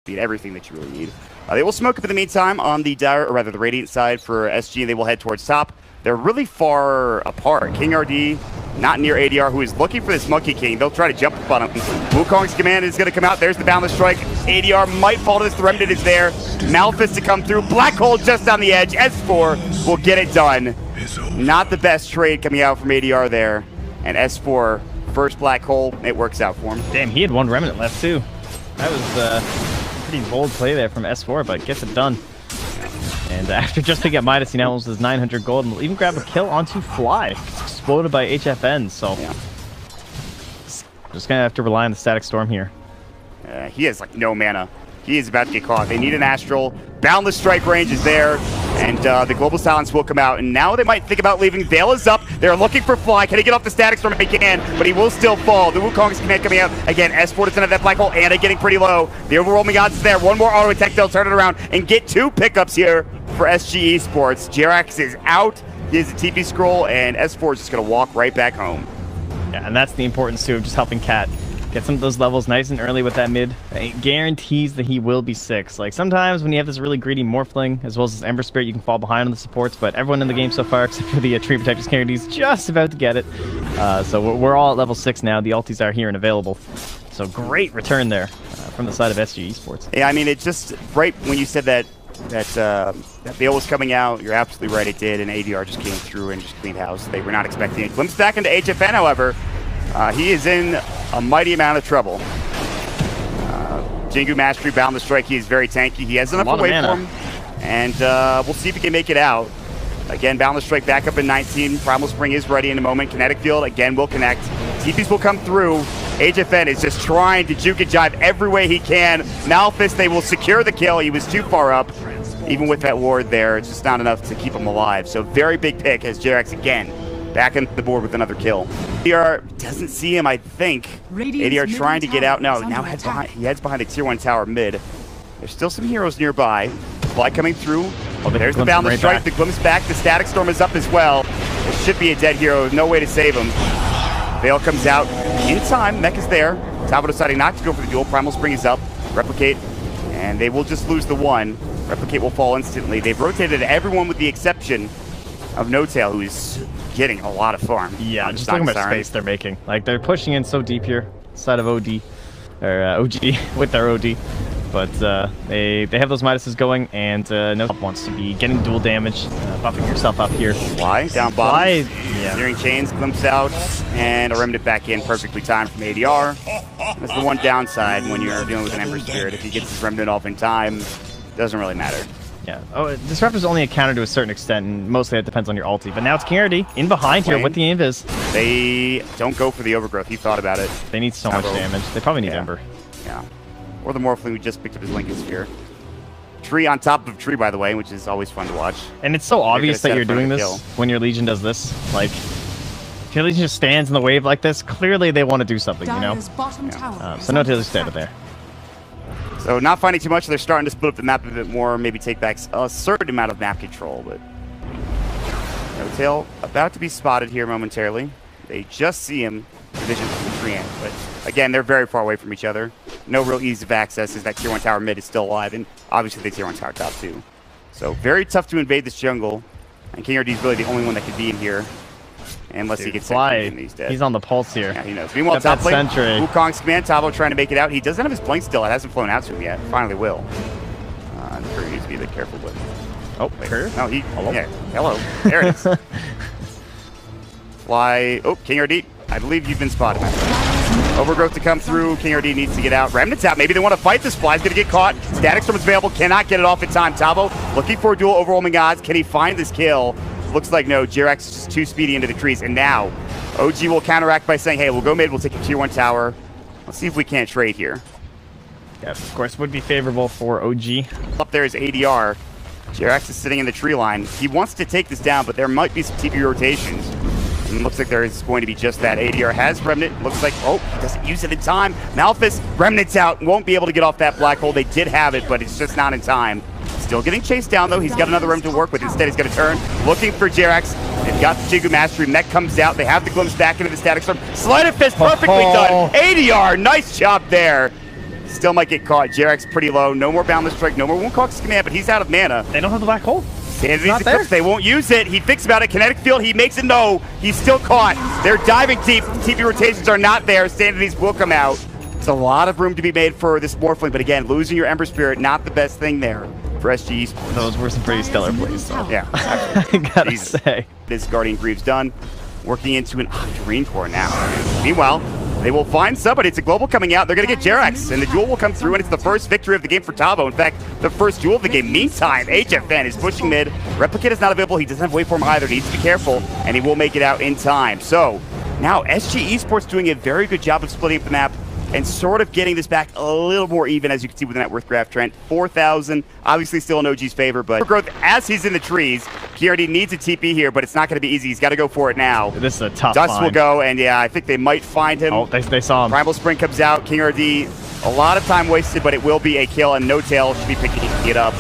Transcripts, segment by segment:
everything that you really need. They will smoke up in the meantime on the Dire, or rather the Radiant side for SG. They will head towards top. They're really far apart. King RD not near ADR, who is looking for this Monkey King. They'll try to jump up on him. Wukong's command is going to come out. There's the Boundless Strike. ADR might fall to this. The Remnant is there. Malphite to come through. Black Hole just on the edge. S4 will get it done. Not the best trade coming out from ADR there. And S4, first Black Hole, it works out for him. Damn, he had one Remnant left too. That was a pretty bold play there from S4, but gets it done. And after just picking up Midas, he now owns his 900 gold and will even grab a kill onto Fly. It's exploded by HFN, so yeah. Just gonna have to rely on the Static Storm here. He has like no mana. He is about to get caught. They need an Astral. Boundless Strike range is there, and the Global Silence will come out. And now they might think about leaving. Veil is up. They're looking for Fly. Can he get off the Static Storm? He can, but he will still fall. The Wukong's command coming out. Again, S4 doesn't have that Black Hole. Anna getting pretty low. The Overwhelming Odds is there. One more auto attack. They'll turn it around and get 2 pickups here for SG Esports. Jerax is out. He has a TP scroll, and S4 is just going to walk right back home. Yeah, and that's the importance, too, of just helping Cat get some of those levels nice and early with that mid. It guarantees that he will be 6. Like, sometimes when you have this really greedy Morphling, as well as this Ember Spirit, you can fall behind on the supports, but everyone in the game so far, except for the Tree Protector's Carry, is just about to get it. So we're all at level 6 now. The ultis are here and available. So great return there from the side of SG Esports. Yeah, I mean, it just, right when you said that Veil was coming out, you're absolutely right, it did, and ADR just came through and just cleaned house. They were not expecting it. Glimpse back into HFN, however. He is in a mighty amount of trouble. Jingu Mastery, Boundless Strike, he is very tanky. He has enough away for him, and we'll see if he can make it out. Again, Boundless Strike back up in 19. Primal Spring is ready in a moment. Kinetic Field, again, will connect. TPs will come through. HFN is just trying to juke and jive every way he can. Malphite, they will secure the kill. He was too far up. Even with that ward there, it's just not enough to keep him alive. So very big pick as Jerax again back on the board with another kill. ADR doesn't see him, I think. ADR trying to get out. No, now he heads behind the tier 1 tower mid. There's still some heroes nearby. Fly coming through. Oh, there's the Boundless Strike. The Glimpse back. The Static Storm is up as well. There should be a dead hero. No way to save him. Veil comes out in time. Mech is there. Tavo deciding not to go for the duel. Primal Spring is up. Replicate. And they will just lose the 1. Replicate will fall instantly. They've rotated everyone with the exception of No Tail, who is getting a lot of farm. Yeah, just look at the space they're making. Like, they're pushing in so deep here, side of OD, or OG, with their OD. But they have those Midases going, and No Tail wants to be getting dual damage, buffing yourself up here. Fly, down bottom. Yeah. Steering chains, glimpse out, and a Remnant back in, perfectly timed from ADR. That's the one downside when you're dealing with an Ember Spirit. If he gets his Remnant off in time, doesn't really matter. Yeah. Oh, Disruptor's only a counter to a certain extent, and mostly that depends on your ulti. But now it's King RD in behind here with the invis. They don't go for the overgrowth. He thought about it. They need so much damage. They probably need Ember. Yeah. Or the Morphling who just picked up his Lincoln Sphere. Tree on top of tree, by the way, which is always fun to watch. And it's so obvious that you're doing this when your Legion does this. Like, if your Legion just stands in the wave like this, clearly they want to do something, you know? Yeah. So No Tail just standing there. So not finding too much. They're starting to split up the map a bit more, maybe take back a certain amount of map control, but No Tail about to be spotted here momentarily. They just see him, vision from the tree end, but again, they're very far away from each other. No real ease of access as that tier 1 tower mid is still alive, and obviously the tier 1 tower top too. So very tough to invade this jungle, and King RD is really the only one that could be in here. Unless he gets Fly. And he's dead. He's on the pulse here. Yeah, he knows. Meanwhile, top lane, Wukong's command, Tavo trying to make it out. He doesn't have his blink still. It hasn't flown out to him yet. Finally will. He needs to be a bit careful with. Oh, wait. No, he. Hello. Yeah, hello. There it is. Fly. Oh, King RD. I believe you've been spotted. Overgrowth to come through. King RD needs to get out. Remnant's out. Maybe they want to fight this. Fly's going to get caught. Static Storm is available. Cannot get it off in time. Tavo looking for a dual overwhelming odds. Can he find this kill? Looks like no. Jerax is just too speedy into the trees. And now, OG will counteract by saying, hey, we'll go mid. We'll take a tier 1 tower. Let's see if we can't trade here. Yeah, of course, would be favorable for OG. Up there is ADR. Jerax is sitting in the tree line. He wants to take this down, but there might be some TP rotations. And it looks like there is going to be just that. ADR has Remnant. Looks like, oh, he doesn't use it in time. Malphite, Remnant's out. Won't be able to get off that Black Hole. They did have it, but it's just not in time. Still getting chased down, though. He's got another Remnant to work with. Instead, he's going to turn. Looking for Jerax. They've got the Jingu Mastery. Mech comes out. They have the Glimpse back into the Static Storm. Sleight of Fist perfectly done. ADR, nice job there. Still might get caught. Jarek's pretty low. No more Boundless Strike. No more Woundcock's Command, but he's out of mana. They don't have the black hole. Sanity's eclipse. They won't use it. He thinks about it. Kinetic Field. He makes it no. He's still caught. They're diving deep. TP rotations are not there. Sanity's will come out. There's a lot of room to be made for this Morphling, but again, losing your Ember Spirit, not the best thing there for SG Esports. Those were some pretty stellar plays, though. Yeah, I gotta say. This Guardian Greaves done. Working into an Octarine Core now. Meanwhile, they will find somebody. It's a global coming out. They're going to get Jarex, and the duel will come through, and it's the first victory of the game for Tavo. In fact, the first duel of the game. Meantime, HFN is pushing mid. Replicate is not available. He doesn't have waveform either. He needs to be careful, and he will make it out in time. So now SG Esports doing a very good job of splitting up the map and sort of getting this back a little more even, as you can see with the net worth graph, Trent. 4,000, obviously still in OG's favor, but for growth as he's in the trees. KRD needs a TP here, but it's not going to be easy. He's got to go for it now. This is a tough Dust will go, and yeah, I think they might find him. Oh, they saw him. Primal Spring comes out. KRD, a lot of time wasted, but it will be a kill, and No Tail should be picking it up.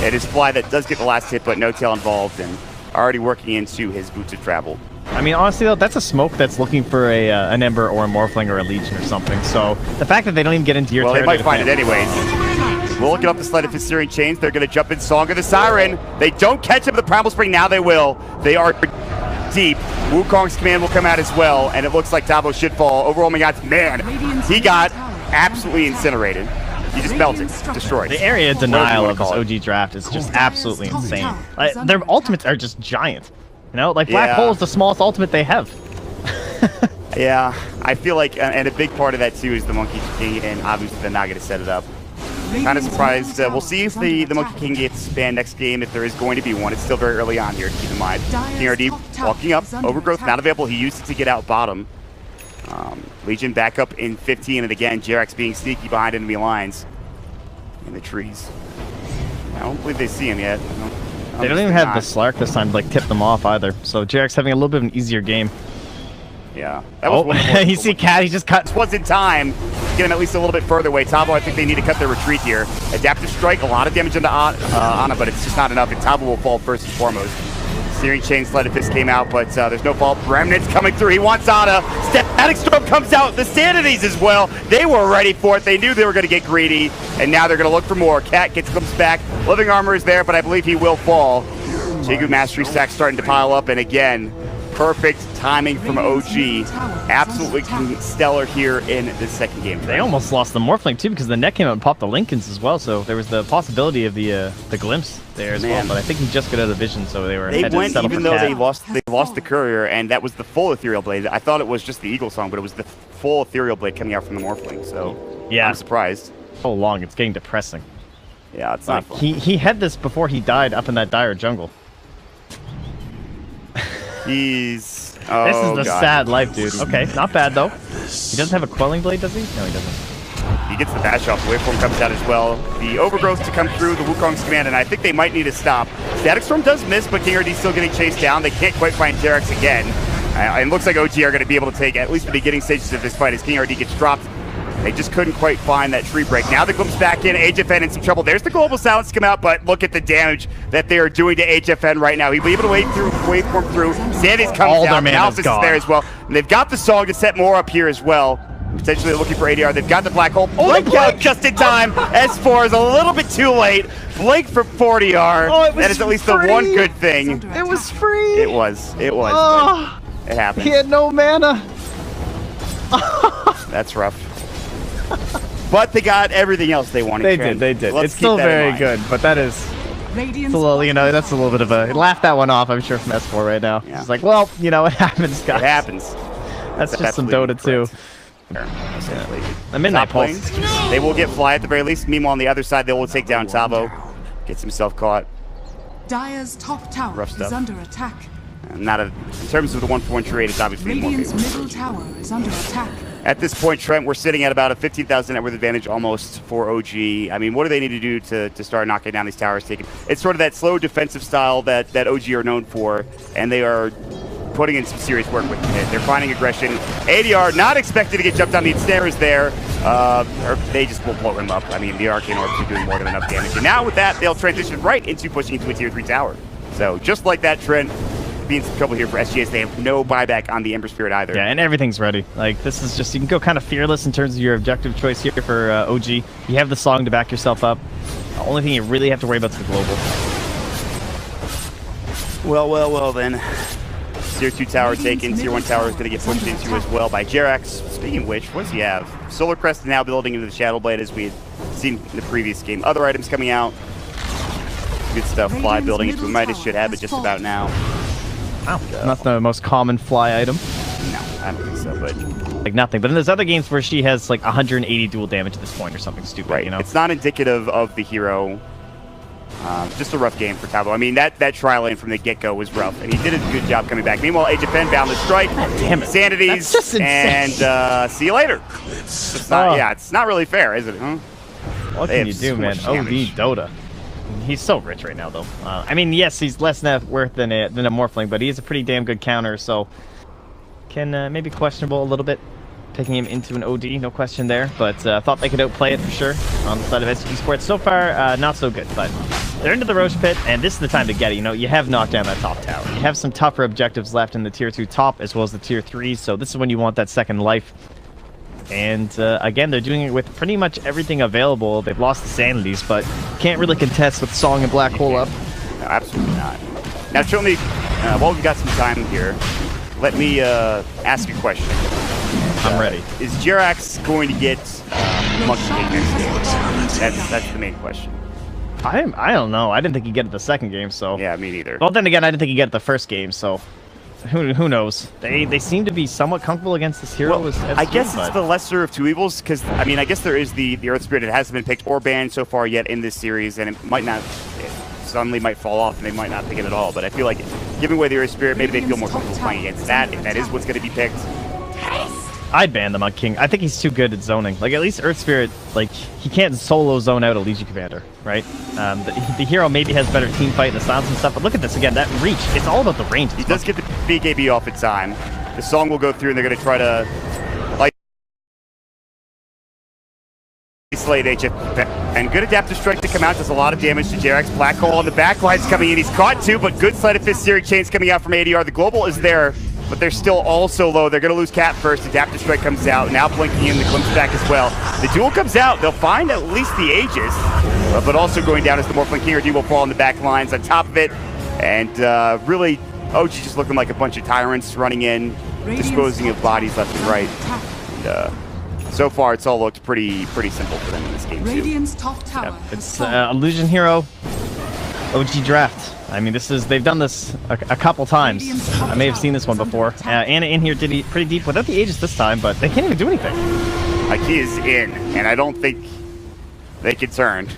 It is Fly that does get the last hit, but No Tail involved, and already working into his Boots of Travel. I mean, honestly, though, that's a smoke that's looking for an Ember or a Morphling or a Legion or something. So the fact that they don't even get into your territory... Well, they might find it anyways. We'll get up the sled of his Searing Chains. They're going to jump in Song of the Siren. They don't catch him with the Primal Spring. Now they will. They are deep. Wukong's command will come out as well, and it looks like Tavo should fall. Overwhelming odds. Man, he got absolutely incinerated. He just melted, destroyed. The area denial of this OG draft is just absolutely insane. Their ultimates are just giant. You know, like Black Hole is the smallest ultimate they have. Yeah, I feel like, and a big part of that too is the Monkey King, and obviously they're not going to set it up. Kind of surprised. We'll see if the Monkey King gets banned next game, if there is going to be one. It's still very early on here, keep in mind. KRD walking up, Overgrowth not available. He used it to get out bottom. Legion back up in 15, and again, Jarex being sneaky behind enemy lines in the trees. I don't believe they see him yet. They don't even have the Slark this time to like tip them off either. So Jarek's having a little bit of an easier game. Yeah. That was you see Cat, he just cut. This was in time. Get him at least a little bit further away. Tavo, I think they need to cut their retreat here. Adaptive Strike, a lot of damage into Ana, but it's just not enough, and Tavo will fall first and foremost. Searing Chain Sled if this came out, but there's no fault. Remnant's coming through. He wants Ana. Static Storm comes out. The Sanities as well. They were ready for it. They knew they were going to get greedy, and now they're going to look for more. Cat comes back. Living Armor is there, but I believe he will fall. Jigu Mastery stack starting to pile up, and again, perfect timing from OG. Absolutely stellar here in the second game. They almost lost the Morphling too, because the net came out and popped the Lincolns as well, so there was the possibility of the glimpse there as well, but I think he just got out of vision, so they were had to settle even though they lost the Courier, and that was the full Ethereal Blade. I thought it was just the Eagle Song, but it was the full Ethereal Blade coming out from the Morphling, so yeah, I'm surprised. So long, it's getting depressing. Yeah, it's not fun. He had this before he died up in that dire jungle. He's... this is the sad life, dude. Okay, not bad, though. He doesn't have a Quelling Blade, does he? No, he doesn't. He gets the dash off. The Waveform comes out as well. The Overgrowth to come through, the Wukong's command, and I think they might need to stop. Static Storm does miss, but KRD's still getting chased down. They can't quite find Jarex again. It looks like OG are going to be able to take at least the beginning stages of this fight as KRD gets dropped. They just couldn't quite find that tree break. Now the glimpse back in. HFN in some trouble. There's the Global Silence come out, but look at the damage that they are doing to HFN right now. He'll be able to waveform through. Sandy's comes down. Alphys is there as well. And they've got the Song to set more up here as well. Potentially looking for ADR. They've got the Black Hole. Blink out just in time. S4 is a little bit too late. Blink for 40R. That is at least the one good thing. It was free. It was. It was. Oh, it happened. He had no mana. That's rough. But they got everything else they wanted. They did. It's still very good, but that is... It's a little, you know, that's a little bit of a... Laugh that one off, I'm sure, from S4 right now. Yeah. It's like, well, you know, it happens, guys. It happens. That's just some Dota, too. A Midnight Pulse. They will get Fly at the very least. Meanwhile, on the other side, they will take down Tavo. Gets himself caught. Dire's top tower is under attack. In terms of the 1-for-1 trade, it's obviously more favorable. Radiant's middle tower is under attack. At this point, Trent, we're sitting at about a 15,000 net worth advantage almost for OG. I mean, what do they need to do to start knocking down these towers? It's sort of that slow defensive style that OG are known for, and they are putting in some serious work with it. They're finding aggression. ADR not expected to get jumped on. The ensnare is there, or they just will blow him up. I mean, the Arcane Orbs are doing more than enough damage. And now with that, they'll transition right into pushing into a tier 3 tower. So just like that, Trent, be in some trouble here for SGS. They have no buyback on the Ember Spirit either. Yeah, and everyth's ready. Like, this is just, you can go kind of fearless in terms of your objective choice here for OG. You have the song to back yourself up. The only thing you really have to worry about is the global. Well then. Tier 2 tower taken. Tier 1 tower is going to get pushed into as well by Jerax. Speaking of which, what does he have? Solar Crest now building into the Shadow Blade as we had seen in the previous game. Other items coming out. Good stuff. Fly building into Midas should have it just about now. Wow. Not the most common fly item. No, I don't think so, but... Like nothing. But then there's other games where she has like 180 dual damage at this point or something stupid, right. You know? It's not indicative of the hero. Just a rough game for Tabo. I mean, that trial lane from the get-go was rough, and he did a good job coming back. Meanwhile, Age of Fen bound the strike. Damn it. Sanities. That's just insane. And see you later. It's not, yeah, it's not really fair, is it? Huh? What can you do, man? OD Dota. He's so rich right now, though. I mean, yes, he's less net worth than a Morphling, but he is a pretty damn good counter, so can maybe questionable a little bit. Taking him into an OD, no question there, but thought they could outplay it for sure on the side of SG Sports. So far, not so good, but they're into the Roche Pit, and this is the time to get it. You know, you have knocked down that top tower. You have some tougher objectives left in the Tier 2 top, as well as the Tier 3, so this is when you want that second life. And again, they're doing it with pretty much everything available. They've lost the Sanities, but can't really contest with Song and Black Hole up. No, absolutely not. Now, show me, while we've got some time here, let me ask you a question. I'm ready. Is Jerax going to get Monkey King next game? That's the main question. I don't know. I didn't think he'd get it the second game, so... Yeah, me neither. Well, then again, I didn't think he'd get it the first game, so... Who knows? They seem to be somewhat comfortable against this hero. Well, I guess it's the lesser of two evils, because, I mean, I guess there is the Earth Spirit. It hasn't been picked or banned so far yet in this series, and it might not... It suddenly might fall off, and they might not pick it at all, but I feel like, giving away the Earth Spirit, maybe they feel more comfortable playing against that, if that is what's going to be picked. I'd ban the Mud King. I think he's too good at zoning. Like, at least Earth Spirit, like, he can't solo zone out a Legion Commander, right? The hero maybe has better team fight and the silence and stuff, but look at this again, that reach. It's all about the range. He does get the BKB off in time. The song will go through, and they're going to try to isolate HF. And good adaptive strike to come out, does a lot of damage to Jerax. Black Hole on the back line's coming in. He's caught too, but good sleight of fist searing chains coming out from ADR. The global is there, but they're still also low. They're going to lose Cap first. Adaptive Strike comes out. Now blinking in the glimpse back as well. The duel comes out. They'll find at least the Aegis, but also going down as the Morphling King or D will fall on the back lines on top of it. And really, OG just looking like a bunch of tyrants running in, disposing of bodies left and right. And, so far, it's all looked pretty simple for them in this game, Radiant's top tower. Yeah, it's Illusion Hero OG draft. I mean, they've done this a couple times. I may have seen this one before. Anna in here did pretty deep without the Aegis this time, but they can't even do anything. He is in, and I don't think they can turn.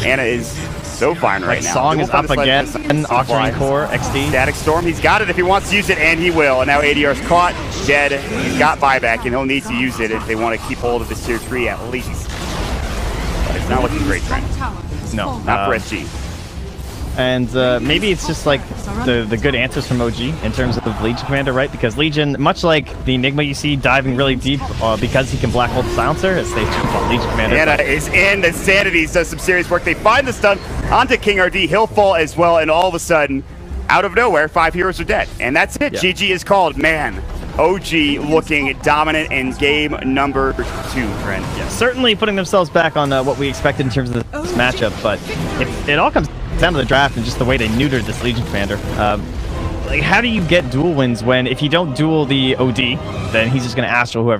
Anna is so fine right now. Song is up again, Octarine Core, XD. Static Storm, he's got it if he wants to use it, and he will. And now ADR's caught, dead. He's got buyback, and he'll need to use it if they want to keep hold of this Tier 3 at least. But it's not looking great, Trent. No. Not for SG. And maybe it's just like the good answers from OG in terms of Legion Commander, right? Because Legion, much like the Enigma you see diving really deep because he can Black Hole the Silencer, it's they jump on Legion Commander. Anna is in, the Sanities does some serious work. They find the stun onto King RD, he'll fall as well, and all of a sudden, out of nowhere, 5 heroes are dead. And that's it, yeah. GG is called. Man, OG looking dominant in game number 2, Trent. Yeah, certainly putting themselves back on what we expected in terms of this matchup, but it all comes down to the draft and just the way they neutered this Legion Commander. Like, how do you get duel wins when if you don't duel the OD, then he's just going to astral whoever